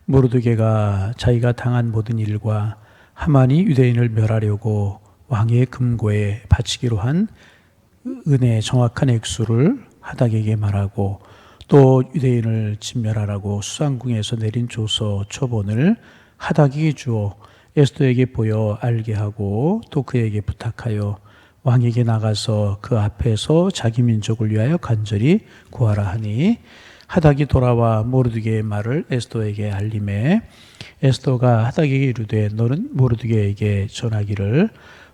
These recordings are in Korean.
모르드게가 자기가 당한 모든 일과 하만이 유대인을 멸하려고 왕의 금고에 바치기로 한 은혜의 정확한 액수를 하닥에게 말하고, 또 유대인을 진멸하라고 수상궁에서 내린 조서 초본을 하닥에게 주어 에스더에게 보여 알게 하고, 또 그에게 부탁하여 왕에게 나가서 그 앞에서 자기 민족을 위하여 간절히 구하라 하니, 하닥이 돌아와 모르드게의 말을 에스더에게 알림해 에스더가 하닥에게 이르되 너는 모르드게에게 전하기를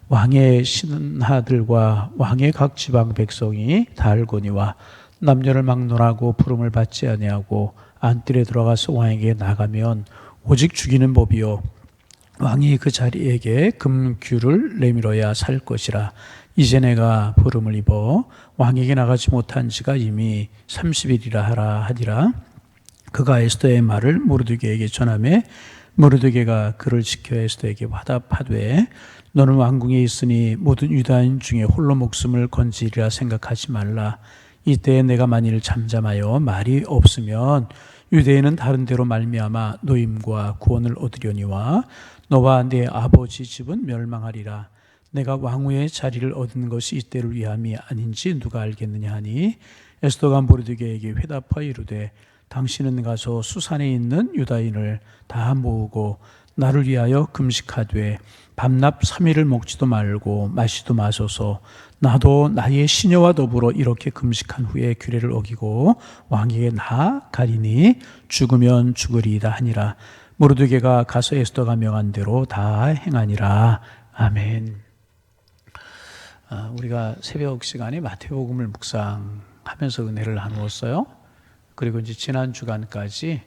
왕의 신하들과 왕의 각 지방 백성이 다 알거니와 남녀를 막론하고 부름을 받지 아니하고 안뜰에 들어가서 왕에게 나가면 오직 죽이는 법이요 왕이 그 자리에게 금규를 내밀어야 살 것이라. 이제 내가 부름을 입어 왕에게 나가지 못한 지가 이미 30일이라 하니라. 그가 에스더의 말을 모르드게에게 전하매 모르드게가 그를 지켜 에스더에게 화답하되 너는 왕궁에 있으니 모든 유다인 중에 홀로 목숨을 건지리라 생각하지 말라. 이때 내가 만일 잠잠하여 말이 없으면 유대인은 다른 데로 말미암아 노임과 구원을 얻으려니와 너와 네 아버지 집은 멸망하리라. 내가 왕후의 자리를 얻은 것이 이때를 위함이 아닌지 누가 알겠느냐 하니 에스더가 모르드게에게 회답하여 이르되 당신은 가서 수산에 있는 유다인을 다 모으고 나를 위하여 금식하되 밤낮 3일을 먹지도 말고 마시도 마소서. 나도 나의 시녀와 더불어 이렇게 금식한 후에 규례를 어기고 왕에게 나아가리니 죽으면 죽으리이다 하니라. 모르드게가 가서 에스더가 명한 대로 다 행하니라. 아멘. 우리가 새벽 시간에 마태복음을 묵상하면서 은혜를 나누었어요. 그리고 이제 지난 주간까지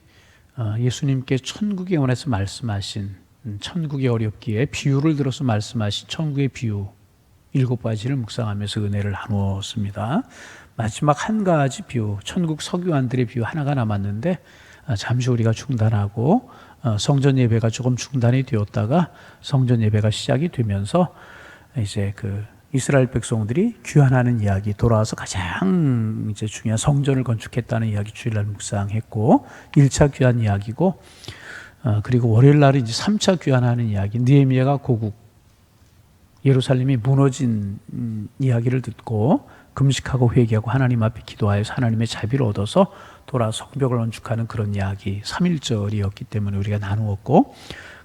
예수님께 천국에 관해서 말씀하신, 천국이 어렵기에 비유를 들어서 말씀하신 천국의 비유 7가지를 묵상하면서 은혜를 나누었습니다. 마지막 한 가지 비유, 천국 서기관들의 비유 하나가 남았는데 잠시 우리가 중단하고 성전 예배가 조금 중단이 되었다가 성전 예배가 시작이 되면서 이제 그 이스라엘 백성들이 귀환하는 이야기, 돌아와서 가장 이제 중요한 성전을 건축했다는 이야기 주일날 묵상했고, 1차 귀환 이야기고, 그리고 월요일 날은 이제 3차 귀환하는 이야기, 느헤미야가 고국 예루살렘이 무너진 이야기를 듣고 금식하고 회개하고 하나님 앞에 기도하여서 하나님의 자비를 얻어서 돌아 성벽을 건축하는 그런 이야기 3.1절이었기 때문에 우리가 나누었고,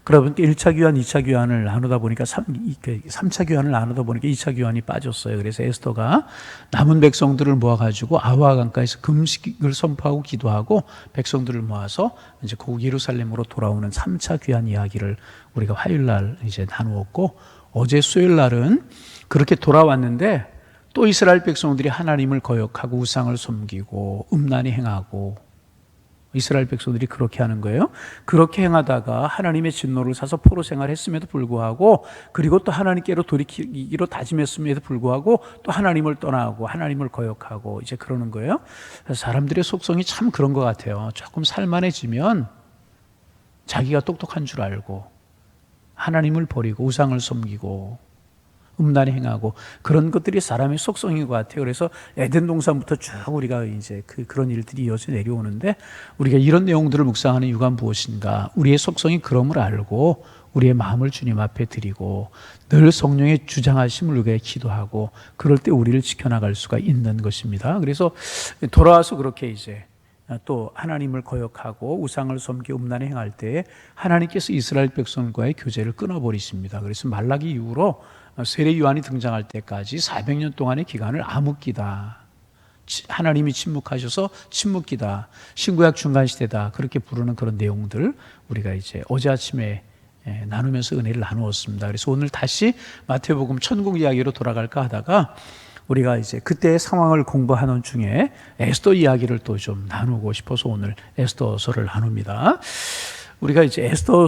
그러다 보니까 1차 귀환, 2차 귀환을 나누다 보니까 3차 귀환을 나누다 보니까 2차 귀환이 빠졌어요. 그래서 에스더가 남은 백성들을 모아가지고 아와 강가에서 금식을 선포하고 기도하고 백성들을 모아서 이제 고국 예루살렘으로 돌아오는 3차 귀환 이야기를 우리가 화요일 날 이제 나누었고, 어제 수요일 날은 그렇게 돌아왔는데 또 이스라엘 백성들이 하나님을 거역하고 우상을 섬기고 음란히 행하고, 이스라엘 백성들이 그렇게 하는 거예요. 그렇게 행하다가 하나님의 진노를 사서 포로 생활했음에도 불구하고, 그리고 또 하나님께로 돌이키기로 다짐했음에도 불구하고 또 하나님을 떠나고 하나님을 거역하고 이제 그러는 거예요. 사람들의 속성이 참 그런 것 같아요. 조금 살만해지면 자기가 똑똑한 줄 알고 하나님을 버리고 우상을 섬기고 음란히 행하고, 그런 것들이 사람의 속성인 것 같아요. 그래서 에덴 동산부터 쭉 우리가 이제 그런 일들이 이어져 내려오는데, 우리가 이런 내용들을 묵상하는 이유가 무엇인가? 우리의 속성이 그럼을 알고 우리의 마음을 주님 앞에 드리고 늘 성령의 주장하심을 위해 기도하고, 그럴 때 우리를 지켜나갈 수가 있는 것입니다. 그래서 돌아와서 그렇게 이제 또 하나님을 거역하고 우상을 섬기고 음란히 행할 때 하나님께서 이스라엘 백성과의 교제를 끊어버리십니다. 그래서 말라기 이후로 세례 요한이 등장할 때까지 400년 동안의 기간을 암흑기다, 하나님이 침묵하셔서 침묵기다, 신구약 중간시대다, 그렇게 부르는 그런 내용들 우리가 이제 어제 아침에 나누면서 은혜를 나누었습니다. 그래서 오늘 다시 마태복음 천국 이야기로 돌아갈까 하다가 우리가 이제 그때의 상황을 공부하는 중에 에스더 이야기를 또 좀 나누고 싶어서 오늘 에스더서를 나눕니다. 우리가 이제 에스더서의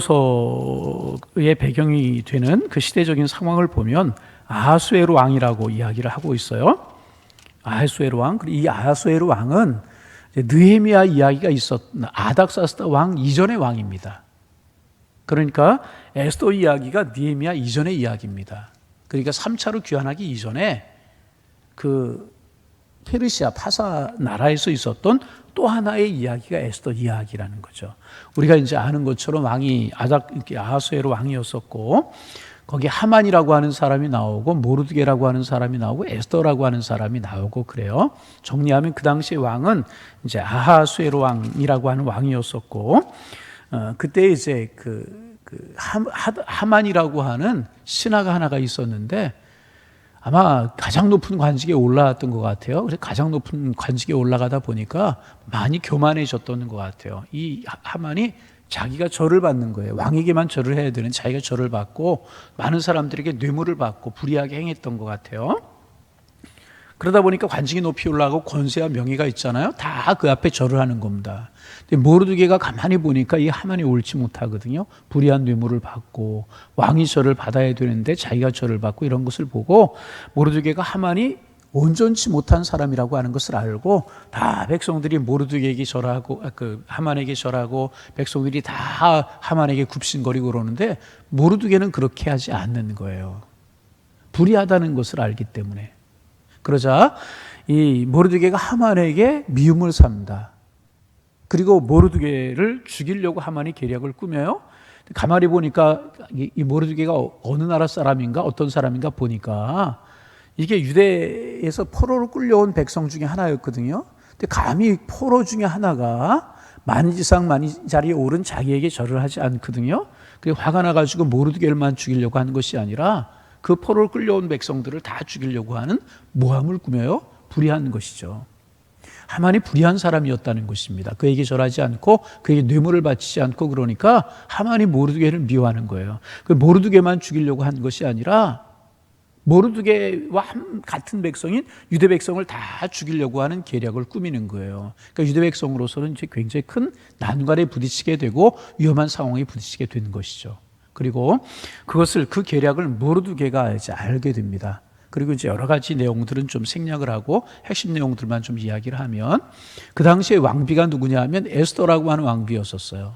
배경이 되는 그 시대적인 상황을 보면 아하수에로 왕이라고 이야기를 하고 있어요. 아하수에로 왕. 이 아하수에로 왕은 느헤미야 이야기가 아닥사스다 왕 이전의 왕입니다. 그러니까 에스더 이야기가 느헤미야 이전의 이야기입니다. 그러니까 3차로 귀환하기 이전에 그 페르시아 파사 나라에서 있었던 또 하나의 이야기가 에스더 이야기라는 거죠. 우리가 이제 아는 것처럼 왕이 아하수에로 왕이었었고, 거기 하만이라고 하는 사람이 나오고 모르드게라고 하는 사람이 나오고 에스더라고 하는 사람이 나오고 그래요. 정리하면 그 당시의 왕은 이제 아하수에로 왕이라고 하는 왕이었었고, 그때 이제 하만이라고 하는 신하가 하나가 있었는데 아마 가장 높은 관직에 올라왔던 것 같아요. 그래서 가장 높은 관직에 올라가다 보니까 많이 교만해졌던 것 같아요. 이 하만이 자기가 절을 받는 거예요. 왕에게만 절을 해야 되는 자기가 절을 받고 많은 사람들에게 뇌물을 받고 불의하게 행했던 것 같아요. 그러다 보니까 관직이 높이 올라가고 권세와 명예가 있잖아요. 다 그 앞에 절을 하는 겁니다. 근데 모르드게가 가만히 보니까 이 하만이 옳지 못하거든요. 불의한 뇌물을 받고 왕이 절을 받아야 되는데 자기가 절을 받고 이런 것을 보고 모르드게가 하만이 온전치 못한 사람이라고 하는 것을 알고 다 백성들이 모르드게에게 절하고 하만에게 절하고 백성들이 다 하만에게 굽신거리고 그러는데 모르드게는 그렇게 하지 않는 거예요. 불의하다는 것을 알기 때문에. 그러자 이 모르드게가 하만에게 미움을 삽니다. 그리고 모르드게를 죽이려고 하만이 계략을 꾸며요. 가만히 보니까 이 모르드게가 어느 나라 사람인가 어떤 사람인가 보니까 이게 유대에서 포로로 끌려온 백성 중에 하나였거든요. 근데 감히 포로 중에 하나가 만지상 만자리에 오른 자기에게 절을 하지 않거든요. 그리고 화가 나가지고 모르드게를만 죽이려고 하는 것이 아니라 그 포로로 끌려온 백성들을 다 죽이려고 하는 모함을 꾸며요. 불의한 것이죠. 하만이 불의한 사람이었다는 것입니다. 그에게 절하지 않고 그에게 뇌물을 바치지 않고 그러니까 하만이 모르드게를 미워하는 거예요. 그 모르드게만 죽이려고 한 것이 아니라 모르드게와 같은 백성인 유대 백성을 다 죽이려고 하는 계략을 꾸미는 거예요. 그러니까 유대 백성으로서는 이제 굉장히 큰 난관에 부딪히게 되고 위험한 상황에 부딪히게 되는 것이죠. 그리고 그 계략을 모르드게가 이제 알게 됩니다. 그리고 이제 여러 가지 내용들은 좀 생략을 하고 핵심 내용들만 좀 이야기를 하면 그 당시에 왕비가 누구냐 하면 에스더라고 하는 왕비였었어요.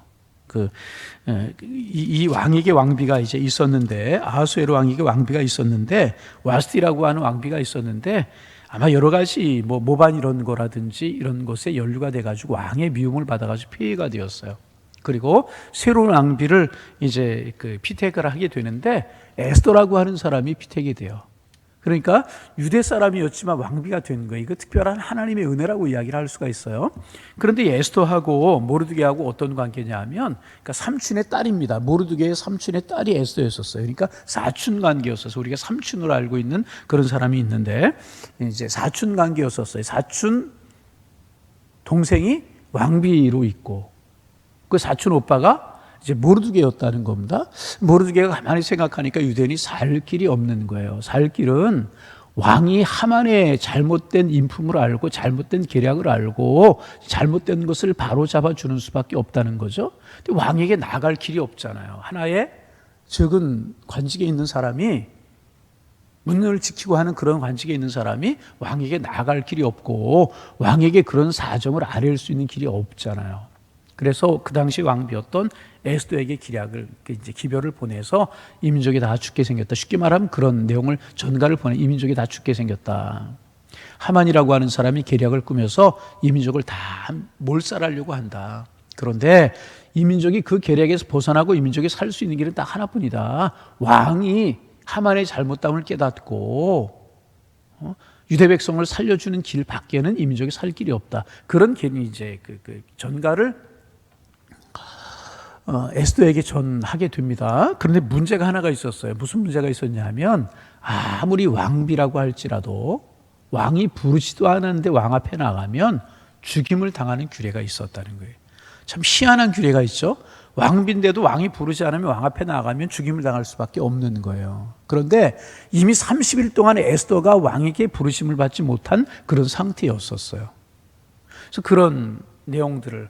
이 왕에게 왕비가 이제 있었는데 아하수에로 왕에게 왕비가 있었는데 와스티라고 하는 왕비가 있었는데 아마 여러 가지 모반 이런 거라든지 이런 것에 연루가 돼가지고 왕의 미움을 받아가지고 피해가 되었어요. 그리고 새로운 왕비를 이제 피택을 하게 되는데 에스더라고 하는 사람이 피택이 돼요. 그러니까 유대 사람이었지만 왕비가 된 거예요. 이거 특별한 하나님의 은혜라고 이야기를 할 수가 있어요. 그런데 에스더하고 모르드게하고 어떤 관계냐 하면 그러니까 삼촌의 딸입니다. 모르드게의 삼촌의 딸이 에스더였었어요. 그러니까 사촌 관계였어서 우리가 삼촌으로 알고 있는 그런 사람이 있는데 이제 사촌 관계였었어요. 사촌 동생이 왕비로 있고 그 사촌 오빠가 이제 모르드게였다는 겁니다. 모르드게가 가만히 생각하니까 유대인이 살 길이 없는 거예요. 살 길은 왕이 하만의 잘못된 인품을 알고 잘못된 계략을 알고 잘못된 것을 바로 잡아주는 수밖에 없다는 거죠. 근데 왕에게 나갈 길이 없잖아요. 하나의 적은 관직에 있는 사람이 문을 지키고 하는 그런 관직에 있는 사람이 왕에게 나갈 길이 없고 왕에게 그런 사정을 아뢰일 수 있는 길이 없잖아요. 그래서 그 당시 왕비였던 에스더에게 기별을 보내서 이 민족이 다 죽게 생겼다. 쉽게 말하면 그런 내용을 전가를 보내 이 민족이 다 죽게 생겼다. 하만이라고 하는 사람이 계략을 꾸며서 이 민족을 다 몰살하려고 한다. 그런데 이 민족이 그 계략에서 벗어나고 이 민족이 살 수 있는 길은 딱 하나뿐이다. 왕이 하만의 잘못됨을 깨닫고 유대 백성을 살려주는 길 밖에는 이 민족이 살 길이 없다. 그런 이제 전가를 에스더에게 전하게 됩니다. 그런데 문제가 하나가 있었어요. 무슨 문제가 있었냐면 아무리 왕비라고 할지라도 왕이 부르지도 않았는데 왕 앞에 나가면 죽임을 당하는 규례가 있었다는 거예요. 참 희한한 규례가 있죠. 왕비인데도 왕이 부르지 않으면 왕 앞에 나가면 죽임을 당할 수밖에 없는 거예요. 그런데 이미 30일 동안 에스더가 왕에게 부르심을 받지 못한 그런 상태였었어요. 그래서 그런 내용들을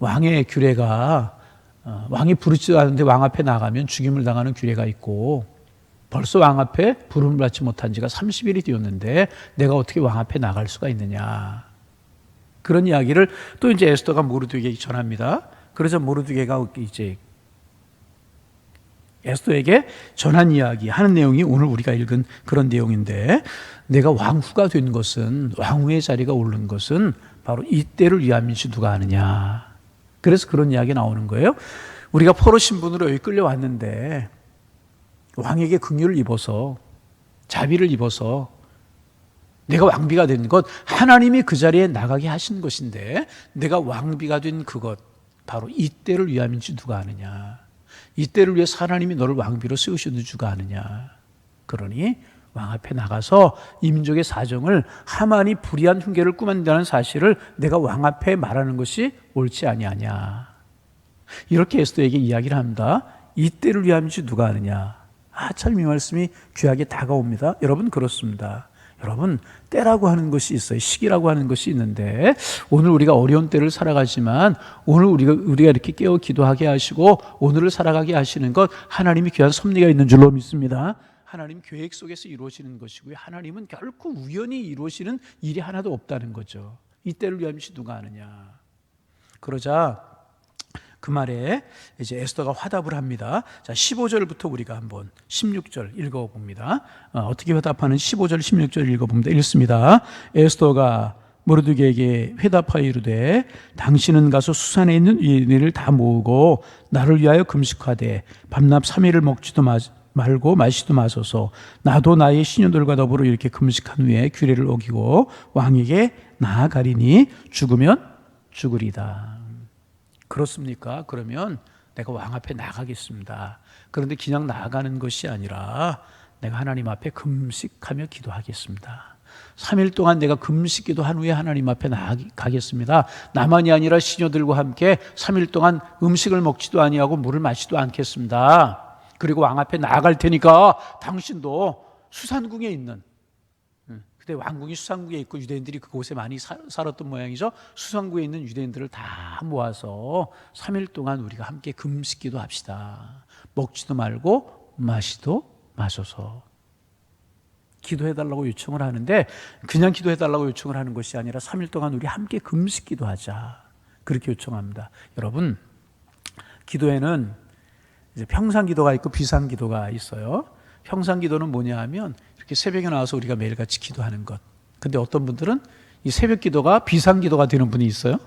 왕의 규례가 왕이 부르지도 않는데 왕 앞에 나가면 죽임을 당하는 규례가 있고 벌써 왕 앞에 부름을 받지 못한 지가 30일이 되었는데 내가 어떻게 왕 앞에 나갈 수가 있느냐. 그런 이야기를 또 이제 에스더가 모르드게에게 전합니다. 그래서 모르드게가 이제 에스더에게 전한 이야기 하는 내용이 오늘 우리가 읽은 그런 내용인데, 내가 왕후가 된 것은, 왕후의 자리가 오른 것은 바로 이때를 위함인지 누가 아느냐. 그래서 그런 이야기 나오는 거예요. 우리가 포로 신분으로 여기 끌려왔는데 왕에게 긍휼을 입어서, 자비를 입어서 내가 왕비가 된 것, 하나님이 그 자리에 나가게 하신 것인데, 내가 왕비가 된 그것, 바로 이때를 위함인지 누가 아느냐. 이때를 위해서 하나님이 너를 왕비로 세우셨는지 누가 아느냐. 그러니 왕 앞에 나가서 이 민족의 사정을, 하만이 불의한 흉계를 꾸민다는 사실을 내가 왕 앞에 말하는 것이 옳지 아니하냐. 이렇게 에스더에게 이야기를 합니다. 이때를 위함인지 누가 아느냐. 참 이 말씀이 귀하게 다가옵니다. 여러분, 그렇습니다. 여러분, 때라고 하는 것이 있어요. 시기라고 하는 것이 있는데, 오늘 우리가 어려운 때를 살아가지만, 오늘 우리가 이렇게 깨어 기도하게 하시고 오늘을 살아가게 하시는 것, 하나님이 귀한 섭리가 있는 줄로 믿습니다. 하나님 계획 속에서 이루어지는 것이고요, 하나님은 결코 우연히 이루어지는 일이 하나도 없다는 거죠. 이때를 위함인지 누가 아느냐. 그러자 그 말에 이제 에스더가 화답을 합니다. 자, 15절부터 우리가 한번 16절 읽어봅니다. 어떻게 회답하는 15절, 16절 읽어봅니다. 읽습니다. 에스더가 모르드게에게 회답하여 이르되, 당신은 가서 수산에 있는 이들을 다 모으고 나를 위하여 금식하되 밤낮 3일을 먹지도 말고 마시도 마소서. 나도 나의 시녀들과 더불어 이렇게 금식한 후에 규례를 어기고 왕에게 나아가리니 죽으면 죽으리다. 그렇습니까? 그러면 내가 왕 앞에 나가겠습니다. 그런데 그냥 나아가는 것이 아니라 내가 하나님 앞에 금식하며 기도하겠습니다. 3일 동안 내가 금식 기도한 후에 하나님 앞에 나가겠습니다. 나만이 아니라 시녀들과 함께 3일 동안 음식을 먹지도 아니하고 물을 마시지도 않겠습니다. 그리고 왕 앞에 나아갈 테니까 당신도 수산궁에 있는, 그때 왕궁이 수산궁에 있고 유대인들이 그곳에 많이 살았던 모양이죠. 수산궁에 있는 유대인들을 다 모아서 3일 동안 우리가 함께 금식기도 합시다. 먹지도 말고 마시도 마소서. 기도해달라고 요청을 하는데, 그냥 기도해달라고 요청을 하는 것이 아니라 3일 동안 우리 함께 금식기도 하자, 그렇게 요청합니다. 여러분, 기도에는 이제 평상기도가 있고 비상기도가 있어요. 평상기도는 뭐냐 하면 이렇게 새벽에 나와서 우리가 매일같이 기도하는 것. 근데 어떤 분들은 이 새벽 기도가 비상기도가 되는 분이 있어요.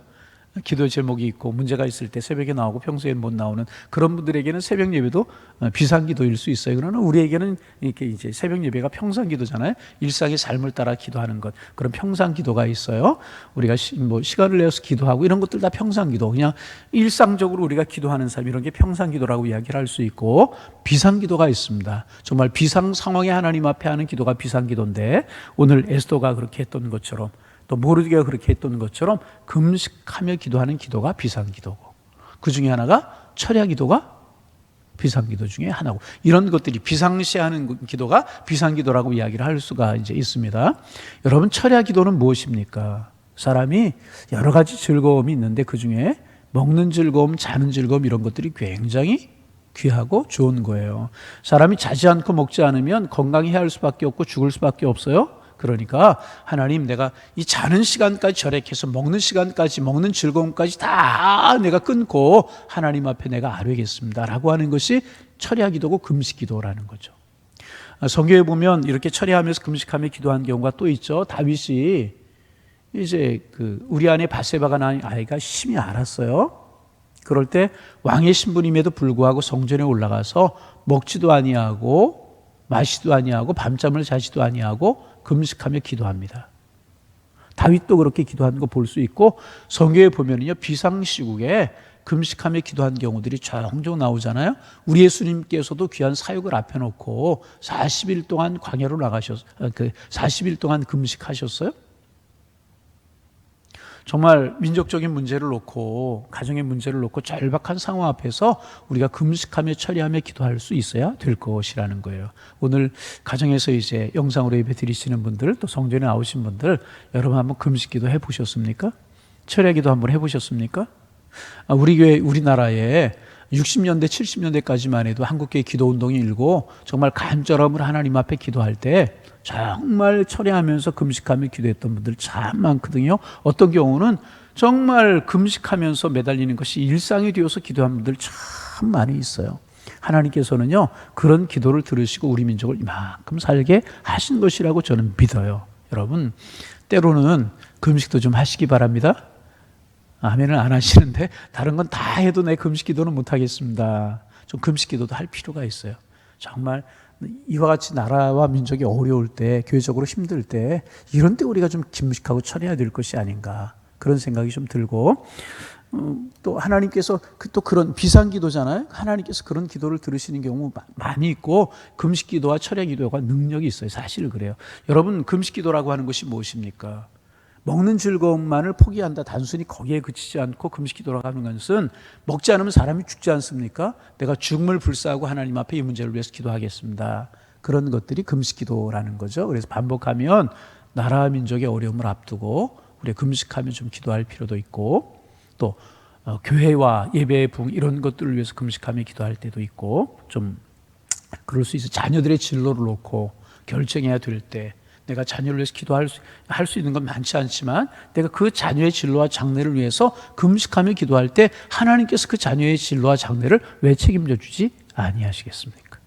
기도 제목이 있고 문제가 있을 때 새벽에 나오고 평소에는 못 나오는 그런 분들에게는 새벽 예배도 비상기도일 수 있어요. 그러나 우리에게는 이렇게 이제 새벽 예배가 평상기도잖아요. 일상의 삶을 따라 기도하는 것, 그런 평상기도가 있어요. 우리가 시간을 내서 기도하고 이런 것들 다 평상기도, 그냥 일상적으로 우리가 기도하는 삶, 이런 게 평상기도라고 이야기를 할 수 있고, 비상기도가 있습니다. 정말 비상 상황에 하나님 앞에 하는 기도가 비상기도인데, 오늘 에스더가 그렇게 했던 것처럼, 또 모르드게가 그렇게 했던 것처럼 금식하며 기도하는 기도가 비상기도고, 그 중에 하나가 철야기도가 비상기도 중에 하나고, 이런 것들이 비상시하는 기도가 비상기도라고 이야기를 할 수가 이제 있습니다. 여러분, 철야기도는 무엇입니까? 사람이 여러 가지 즐거움이 있는데 그 중에 먹는 즐거움, 자는 즐거움, 이런 것들이 굉장히 귀하고 좋은 거예요. 사람이 자지 않고 먹지 않으면 건강해야 할 수밖에 없고 죽을 수밖에 없어요. 그러니까 하나님, 내가 이 자는 시간까지 절약해서 먹는 시간까지, 먹는 즐거움까지 다 내가 끊고 하나님 앞에 내가 아뢰겠습니다 라고 하는 것이 철야기도고 금식기도라는 거죠. 성경에 보면 이렇게 철야하면서 금식하며 기도한 경우가 또 있죠. 다윗이 이제 우리 안에 바세바가 낳은 아이가 심히 앓았어요. 그럴 때 왕의 신분임에도 불구하고 성전에 올라가서 먹지도 아니하고 마시도 아니하고 밤잠을 자지도 아니하고 금식하며 기도합니다. 다윗도 그렇게 기도하는 거 볼 수 있고, 성경에 보면은요, 비상시국에 금식하며 기도한 경우들이 종종 나오잖아요. 우리 예수님께서도 귀한 사역을 앞에 놓고 40일 동안 광야로 40일 동안 금식하셨어요. 정말 민족적인 문제를 놓고, 가정의 문제를 놓고 절박한 상황 앞에서 우리가 금식하며 철야하며 기도할 수 있어야 될 것이라는 거예요. 오늘 가정에서 이제 영상으로 예배 드리시는 분들, 또 성전에 나오신 분들, 여러분 한번 금식 기도 해보셨습니까? 철야 기도 한번 해보셨습니까? 우리 교회, 우리나라에 60년대, 70년대까지만 해도 한국교회 기도운동이 일고 정말 간절함으로 하나님 앞에 기도할 때 정말 철야하면서 금식하며 기도했던 분들 참 많거든요. 어떤 경우는 정말 금식하면서 매달리는 것이 일상이 되어서 기도한 분들 참 많이 있어요. 하나님께서는요 그런 기도를 들으시고 우리 민족을 이만큼 살게 하신 것이라고 저는 믿어요. 여러분 때로는 금식도 좀 하시기 바랍니다. 아멘을 안 하시는데 다른 건 다 해도 내 금식 기도는 못 하겠습니다. 좀 금식 기도도 할 필요가 있어요. 정말 이와 같이 나라와 민족이 어려울 때, 교회적으로 힘들 때, 이런 때 우리가 좀 금식하고 처리해야 될 것이 아닌가 그런 생각이 좀 들고, 또 하나님께서 또 그런 비상기도잖아요. 하나님께서 그런 기도를 들으시는 경우 많이 있고, 금식기도와 철야기도가 능력이 있어요. 사실 그래요. 여러분 금식기도라고 하는 것이 무엇입니까? 먹는 즐거움만을 포기한다. 단순히 거기에 그치지 않고 금식기도라고 하는 것은 먹지 않으면 사람이 죽지 않습니까? 내가 죽음을 불사하고 하나님 앞에 이 문제를 위해서 기도하겠습니다. 그런 것들이 금식기도라는 거죠. 그래서 반복하면 나라와 민족의 어려움을 앞두고 우리가 금식하며 좀 기도할 필요도 있고, 또 교회와 예배의 부흥 이런 것들을 위해서 금식하며 기도할 때도 있고, 좀 그럴 수 있어. 자녀들의 진로를 놓고 결정해야 될 때 내가 자녀를 위해서 기도할 수 있는 건 많지 않지만 내가 그 자녀의 진로와 장래를 위해서 금식하며 기도할 때 하나님께서 그 자녀의 진로와 장래를 왜 책임져 주지 아니하시겠습니까?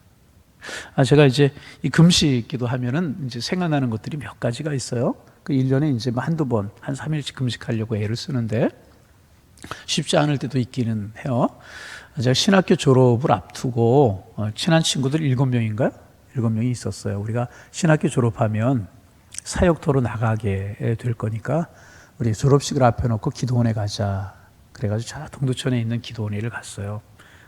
제가 이제 이 금식 기도하면은 이제 생각나는 것들이 몇 가지가 있어요. 그 1년에 이제 한두 번, 한 3일씩 금식하려고 애를 쓰는데 쉽지 않을 때도 있기는 해요. 제가 신학교 졸업을 앞두고 친한 친구들 7명인가요? 7명이 있었어요. 우리가 신학교 졸업하면 사역터로 나가게 될 거니까 우리 졸업식을 앞에 놓고 기도원에 가자. 그래가지고 저 동두천에 있는 기도원회를 갔어요.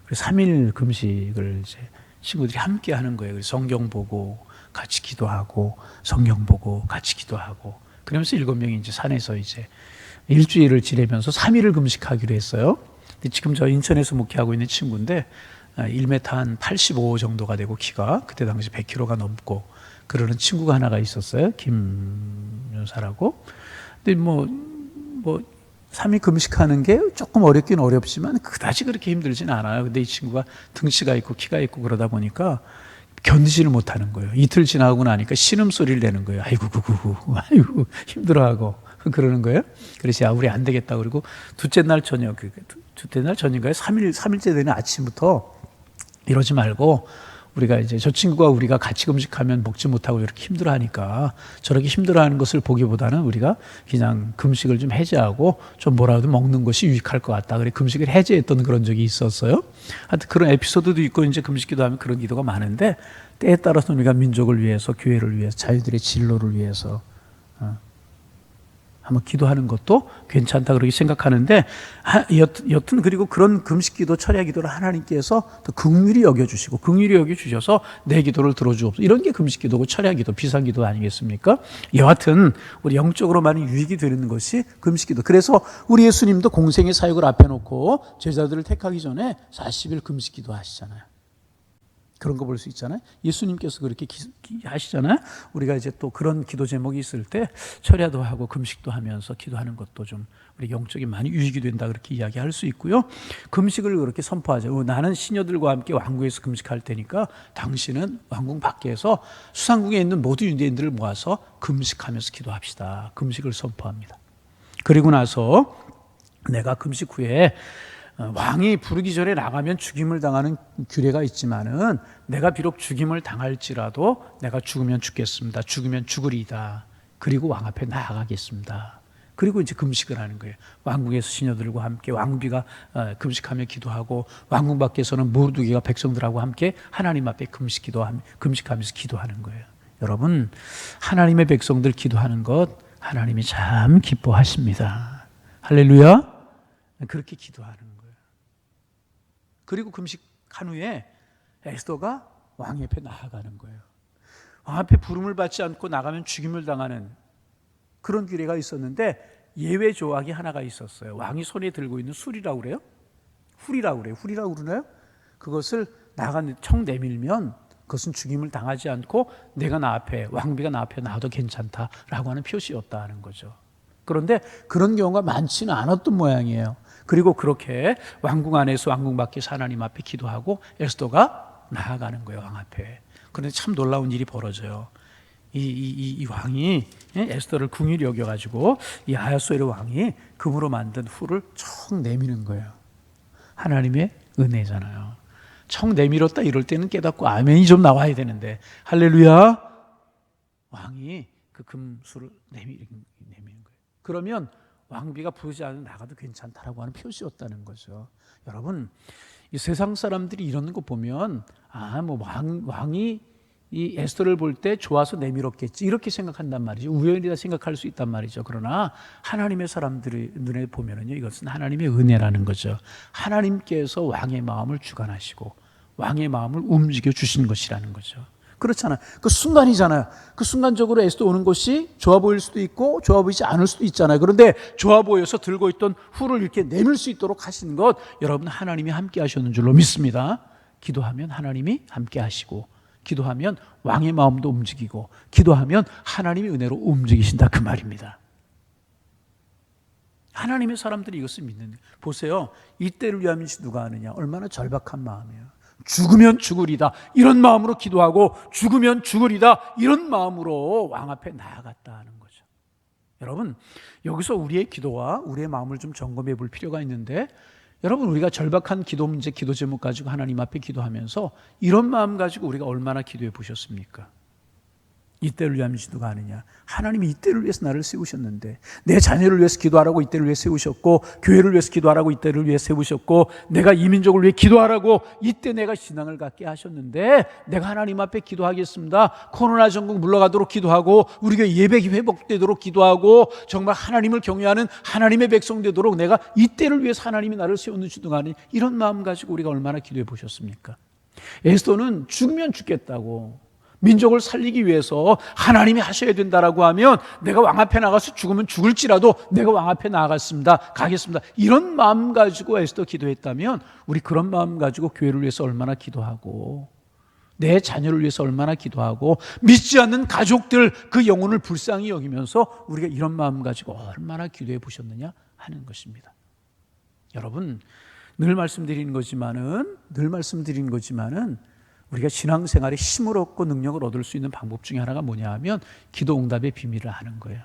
그래서 3일 금식을 이제 친구들이 함께 하는 거예요. 성경 보고 같이 기도하고 성경 보고 같이 기도하고 그러면서 7명이 이제 산에서 이제 일주일을 지내면서 3일을 금식하기로 했어요. 근데 지금 저 인천에서 목회하고 있는 친구인데 1m 한 85 정도가 되고 키가 그때 당시 100kg가 넘고 그러는 친구가 하나가 있었어요. 김여사라고. 근데 뭐 3일 금식하는 게 조금 어렵긴 어렵지만 그다지 그렇게 힘들진 않아요. 근데 이 친구가 등치가 있고 키가 있고 그러다 보니까 견디지를 못하는 거예요. 이틀 지나고 나니까 신음소리를 내는 거예요. 아이고 힘들어하고 그러는 거예요. 그래서 야 우리 안 되겠다. 그리고 둘째 날 저녁인가요? 3일째 되는 아침부터 이러지 말고 우리가 이제 저 친구가 우리가 같이 금식하면 먹지 못하고 이렇게 힘들어하니까 저렇게 힘들어하는 것을 보기보다는 우리가 그냥 금식을 좀 해제하고 좀 뭐라도 먹는 것이 유익할 것 같다. 그래 금식을 해제했던 그런 적이 있었어요. 하여튼 그런 에피소드도 있고 이제 금식기도 하면 그런 기도가 많은데 때에 따라서 우리가 민족을 위해서 교회를 위해서 자유들의 진로를 위해서 한번 기도하는 것도 괜찮다 그렇게 생각하는데 여튼 그리고 그런 금식기도 철야기도를 하나님께서 더 긍휼히 여겨주시고 긍휼히 여겨주셔서 내 기도를 들어주옵소서 이런 게 금식기도고 철야기도 비상기도 아니겠습니까? 여하튼 우리 영적으로 많이 유익이 되는 것이 금식기도. 그래서 우리 예수님도 공생의 사역을 앞에 놓고 제자들을 택하기 전에 40일 금식기도 하시잖아요. 그런 거 볼 수 있잖아요. 예수님께서 그렇게 하시잖아요. 우리가 이제 또 그런 기도 제목이 있을 때 철야도 하고 금식도 하면서 기도하는 것도 좀 우리 영적인 많이 유익이 된다 그렇게 이야기할 수 있고요. 금식을 그렇게 선포하죠. 나는 시녀들과 함께 왕궁에서 금식할 테니까 당신은 왕궁 밖에서 수상궁에 있는 모든 유대인들을 모아서 금식하면서 기도합시다. 금식을 선포합니다. 그리고 나서 내가 금식 후에 왕이 부르기 전에 나가면 죽임을 당하는 규례가 있지만은 내가 비록 죽임을 당할지라도 내가 죽으면 죽겠습니다. 죽으면 죽으리이다. 그리고 왕 앞에 나아가겠습니다. 그리고 이제 금식을 하는 거예요. 왕궁에서 시녀들과 함께 왕비가 금식하며 기도하고 왕궁 밖에서는 모르드게가 백성들하고 함께 하나님 앞에 금식하면서 기도하는 거예요. 여러분 하나님의 백성들 기도하는 것 하나님이 참 기뻐하십니다. 할렐루야. 그렇게 기도하는 거예요. 그리고 금식한 후에 에스더가 왕 옆에 나아가는 거예요. 왕 앞에 부름을 받지 않고 나가면 죽임을 당하는 그런 규례가 있었는데 예외 조항이 하나가 있었어요. 왕이 손에 들고 있는 술이라고 그래요? 훌이라고 그래요. 훌이라고 그러나요? 그것을 청 내밀면 그것은 죽임을 당하지 않고 내가 나 앞에 왕비가 나 앞에 나와도 괜찮다라고 하는 표시였다 하는 거죠. 그런데 그런 경우가 많지는 않았던 모양이에요. 그리고 그렇게 왕궁 안에서 왕궁 밖에서 하나님 앞에 기도하고 에스더가 나아가는 거예요. 왕 앞에. 그런데 참 놀라운 일이 벌어져요. 이 왕이 에스더를 긍휼히 여겨가지고 이 아하수에르 왕이 금으로 만든 훌을 쭉 내미는 거예요. 하나님의 은혜잖아요. 청 내밀었다 이럴 때는 깨닫고 아멘이 좀 나와야 되는데, 할렐루야. 왕이 그 금수를 내미는 거예요. 그러면 왕비가 부르지 않으면 나가도 괜찮다라고 하는 표시였다는 거죠. 여러분, 이 세상 사람들이 이러는 거 보면 왕이 이 에스더를 볼 때 좋아서 내밀었겠지 이렇게 생각한단 말이죠. 우연이다 생각할 수 있단 말이죠. 그러나 하나님의 사람들의 눈에 보면은요, 이것은 하나님의 은혜라는 거죠. 하나님께서 왕의 마음을 주관하시고 왕의 마음을 움직여 주신 것이라는 거죠. 그렇잖아요. 그 순간이잖아요. 그 순간적으로 에스더 오는 것이 좋아 보일 수도 있고 좋아 보이지 않을 수도 있잖아요. 그런데 좋아 보여서 들고 있던 후를 이렇게 내밀 수 있도록 하신 것, 여러분 하나님이 함께 하셨는 줄로 믿습니다. 기도하면 하나님이 함께 하시고, 기도하면 왕의 마음도 움직이고, 기도하면 하나님의 은혜로 움직이신다, 그 말입니다. 하나님의 사람들이 이것을 믿는 거예요. 보세요. 이때를 위하면 누가 하느냐? 얼마나 절박한 마음이에요. 죽으면 죽으리다 이런 마음으로 기도하고, 죽으면 죽으리다 이런 마음으로 왕 앞에 나아갔다 하는 거죠. 여러분, 여기서 우리의 기도와 우리의 마음을 좀 점검해 볼 필요가 있는데, 여러분, 우리가 절박한 기도 문제, 기도 제목 가지고 하나님 앞에 기도하면서 이런 마음 가지고 우리가 얼마나 기도해 보셨습니까? 이때를 위하면 누가 하느냐? 하나님이 이때를 위해서 나를 세우셨는데, 내 자녀를 위해서 기도하라고 이때를 위해 세우셨고, 교회를 위해서 기도하라고 이때를 위해 세우셨고, 내가 이 민족을 위해 기도하라고 이때 내가 신앙을 갖게 하셨는데, 내가 하나님 앞에 기도하겠습니다. 코로나 전국 물러가도록 기도하고, 우리 교회 예배기 회복되도록 기도하고, 정말 하나님을 경외하는 하나님의 백성 되도록 내가 이때를 위해서 하나님이 나를 세우는 주등하는 이런 마음 가지고 우리가 얼마나 기도해 보셨습니까? 에스더는 죽으면 죽겠다고, 민족을 살리기 위해서 하나님이 하셔야 된다라고 하면, 내가 왕 앞에 나가서 죽으면 죽을지라도 내가 왕 앞에 나가겠습니다, 가겠습니다, 이런 마음 가지고 에스더 기도했다면, 우리 그런 마음 가지고 교회를 위해서 얼마나 기도하고, 내 자녀를 위해서 얼마나 기도하고, 믿지 않는 가족들 그 영혼을 불쌍히 여기면서 우리가 이런 마음 가지고 얼마나 기도해 보셨느냐 하는 것입니다. 여러분, 늘 말씀드리는 거지만은 우리가 신앙생활에 힘을 얻고 능력을 얻을 수 있는 방법 중에 하나가 뭐냐 하면, 기도 응답의 비밀을 아는 거예요.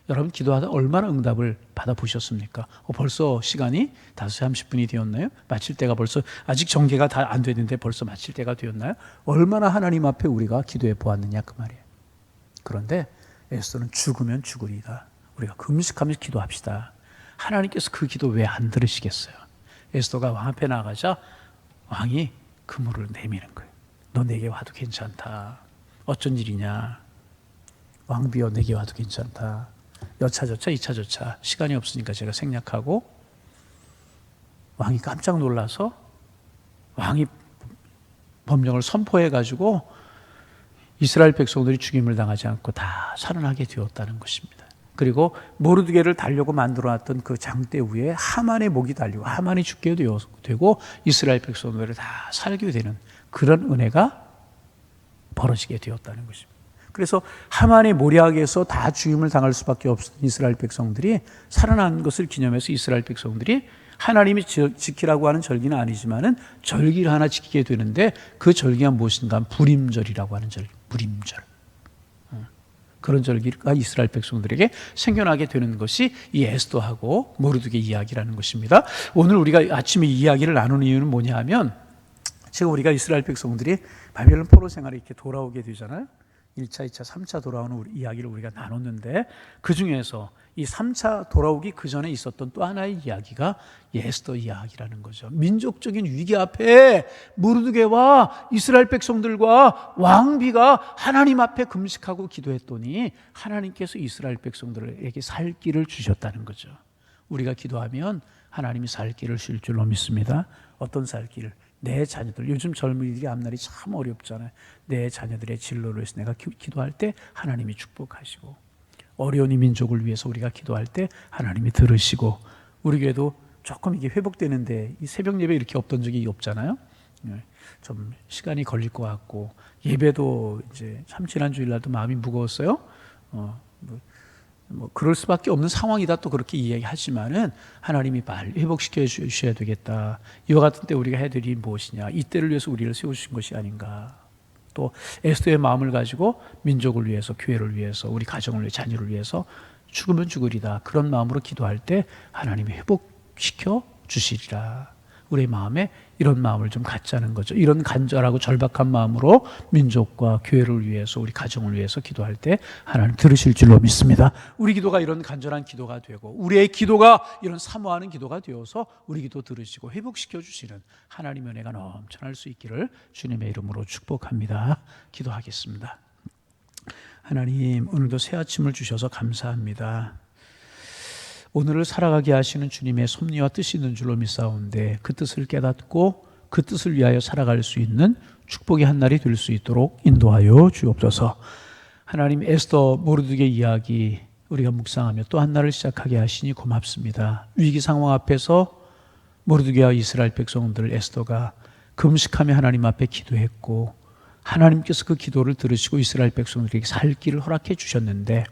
여러분, 기도하다 얼마나 응답을 받아보셨습니까? 벌써 시간이 5시 30분이 되었나요? 마칠 때가 벌써, 아직 전개가 다 안 됐는데 벌써 마칠 때가 되었나요? 얼마나 하나님 앞에 우리가 기도해 보았느냐 그 말이에요. 그런데 에스더는 죽으면 죽으리다, 우리가 금식하면서 기도합시다. 하나님께서 그 기도 왜 안 들으시겠어요? 에스더가 왕 앞에 나가자 왕이 그물을 내미는 거예요. 너 내게 와도 괜찮다. 어쩐 일이냐? 왕비여, 내게 와도 괜찮다. 여차저차 2차저차 시간이 없으니까 제가 생략하고, 왕이 깜짝 놀라서 왕이 법령을 선포해가지고 이스라엘 백성들이 죽임을 당하지 않고 다 살아나게 되었다는 것입니다. 그리고 모르드게를 달려고 만들어놨던 그 장대 위에 하만의 목이 달리고 하만이 죽게 되고 이스라엘 백성들이 다 살게 되는 그런 은혜가 벌어지게 되었다는 것입니다. 그래서 하만의 모략에서 다 죽임을 당할 수밖에 없었던 이스라엘 백성들이 살아난 것을 기념해서 이스라엘 백성들이 하나님이 지키라고 하는 절기는 아니지만은 절기를 하나 지키게 되는데, 그 절기가 무엇인가 하면 부림절이라고 하는 절기, 부림절. 그런 절기가 이스라엘 백성들에게 생겨나게 되는 것이 이 에스더하고 모르드게 이야기라는 것입니다. 오늘 우리가 아침에 이 이야기를 나누는 이유는 뭐냐 하면, 지금 우리가 이스라엘 백성들이 바벨론 포로 생활에 이렇게 돌아오게 되잖아요. 1차, 2차, 3차 돌아오는 이야기를 우리가 나눴는데, 그 중에서 이 3차 돌아오기 그 전에 있었던 또 하나의 이야기가 에스더 이야기라는 거죠. 민족적인 위기 앞에 모르드게와 이스라엘 백성들과 왕비가 하나님 앞에 금식하고 기도했더니 하나님께서 이스라엘 백성들에게 살 길을 주셨다는 거죠. 우리가 기도하면 하나님이 살 길을 주실 줄로 믿습니다. 어떤 살 길을? 내 자녀들, 요즘 젊은이들이 앞날이 참 어렵잖아요. 내 자녀들의 진로를 위해서 내가 기도할 때 하나님이 축복하시고, 어려운 이 민족을 위해서 우리가 기도할 때 하나님이 들으시고, 우리 교회도 조금 이게 회복되는데 이 새벽 예배 이렇게 없던 적이 없잖아요. 좀 시간이 걸릴 것 같고, 예배도 이제 참 지난 주일날도 마음이 무거웠어요. 뭐 그럴 수밖에 없는 상황이다 또 그렇게 이야기하지만은, 하나님이 빨리 회복시켜 주셔야 되겠다. 이와 같은 때 우리가 해야 일이 무엇이냐? 이때를 위해서 우리를 세우신 것이 아닌가. 또 에스더의 마음을 가지고 민족을 위해서, 교회를 위해서, 우리 가정을 위해, 자녀를 위해서 죽으면 죽으리다, 그런 마음으로 기도할 때 하나님이 회복시켜 주시리라. 우리의 마음에 이런 마음을 좀 갖자는 거죠. 이런 간절하고 절박한 마음으로 민족과 교회를 위해서, 우리 가정을 위해서 기도할 때 하나님 들으실 줄로 믿습니다. 우리 기도가 이런 간절한 기도가 되고 우리의 기도가 이런 사모하는 기도가 되어서 우리 기도 들으시고 회복시켜 주시는 하나님의 은혜가 넘쳐날 수 있기를 주님의 이름으로 축복합니다. 기도하겠습니다. 하나님, 오늘도 새 아침을 주셔서 감사합니다. 오늘을 살아가게 하시는 주님의 섭리와 뜻이 있는 줄로 믿사온데 그 뜻을 깨닫고 그 뜻을 위하여 살아갈 수 있는 축복의 한 날이 될 수 있도록 인도하여 주옵소서. 하나님, 에스더 모르드게 이야기 우리가 묵상하며 또 한 날을 시작하게 하시니 고맙습니다. 위기 상황 앞에서 모르드게와 이스라엘 백성들 에스더가 금식하며 하나님 앞에 기도했고 하나님께서 그 기도를 들으시고 이스라엘 백성들에게 살 길을 허락해 주셨는데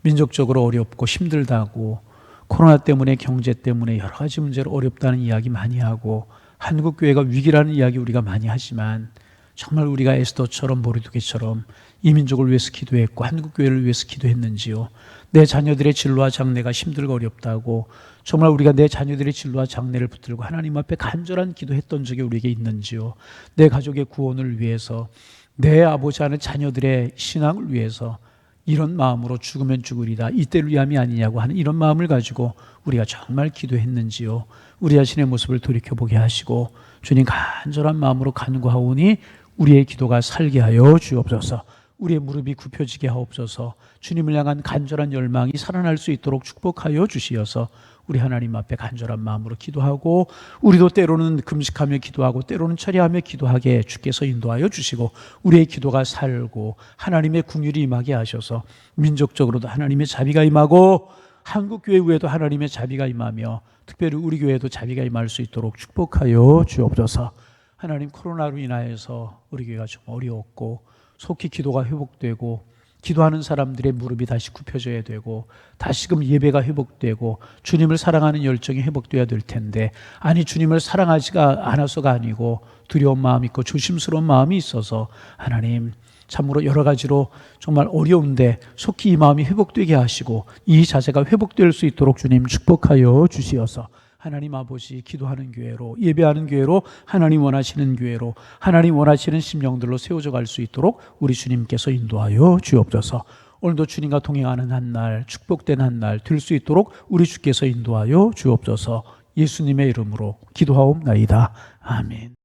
민족적으로 어렵고 힘들다고 코로나 때문에 경제 때문에 여러 가지 문제로 어렵다는 이야기 많이 하고 한국교회가 위기라는 이야기 우리가 많이 하지만 정말 우리가 에스더처럼 모르드게처럼 이 민족을 위해서 기도했고 한국교회를 위해서 기도했는지요. 내 자녀들의 진로와 장래가 힘들고 어렵다고 정말 우리가 내 자녀들의 진로와 장래를 붙들고 하나님 앞에 간절한 기도했던 적이 우리에게 있는지요. 내 가족의 구원을 위해서 내 아버지 하는 자녀들의 신앙을 위해서 이런 마음으로 죽으면 죽으리다 이때를 위함이 아니냐고 하는 이런 마음을 가지고 우리가 정말 기도했는지요. 우리 자신의 모습을 돌이켜보게 하시고 주님 간절한 마음으로 간구하오니 우리의 기도가 살게 하여 주옵소서. 우리의 무릎이 굽혀지게 하옵소서. 주님을 향한 간절한 열망이 살아날 수 있도록 축복하여 주시어서 우리 하나님 앞에 간절한 마음으로 기도하고 우리도 때로는 금식하며 기도하고 때로는 철야하며 기도하게 주께서 인도하여 주시고 우리의 기도가 살고 하나님의 긍휼이 임하게 하셔서 민족적으로도 하나님의 자비가 임하고 한국교회 외에도 하나님의 자비가 임하며 특별히 우리 교회에도 자비가 임할 수 있도록 축복하여 주옵소서. 하나님, 코로나로 인하여서 우리 교회가 좀 어려웠고 속히 기도가 회복되고 기도하는 사람들의 무릎이 다시 굽혀져야 되고 다시금 예배가 회복되고 주님을 사랑하는 열정이 회복되어야 될 텐데 아니 주님을 사랑하지가 않아서가 아니고 두려운 마음이 있고 조심스러운 마음이 있어서 하나님 참으로 여러 가지로 정말 어려운데 속히 이 마음이 회복되게 하시고 이 자세가 회복될 수 있도록 주님 축복하여 주시어서 하나님 아버지 기도하는 교회로 예배하는 교회로 하나님 원하시는 교회로 하나님 원하시는 심령들로 세워져 갈 수 있도록 우리 주님께서 인도하여 주옵소서. 오늘도 주님과 동행하는 한 날 축복된 한 날 될 수 있도록 우리 주께서 인도하여 주옵소서. 예수님의 이름으로 기도하옵나이다. 아멘.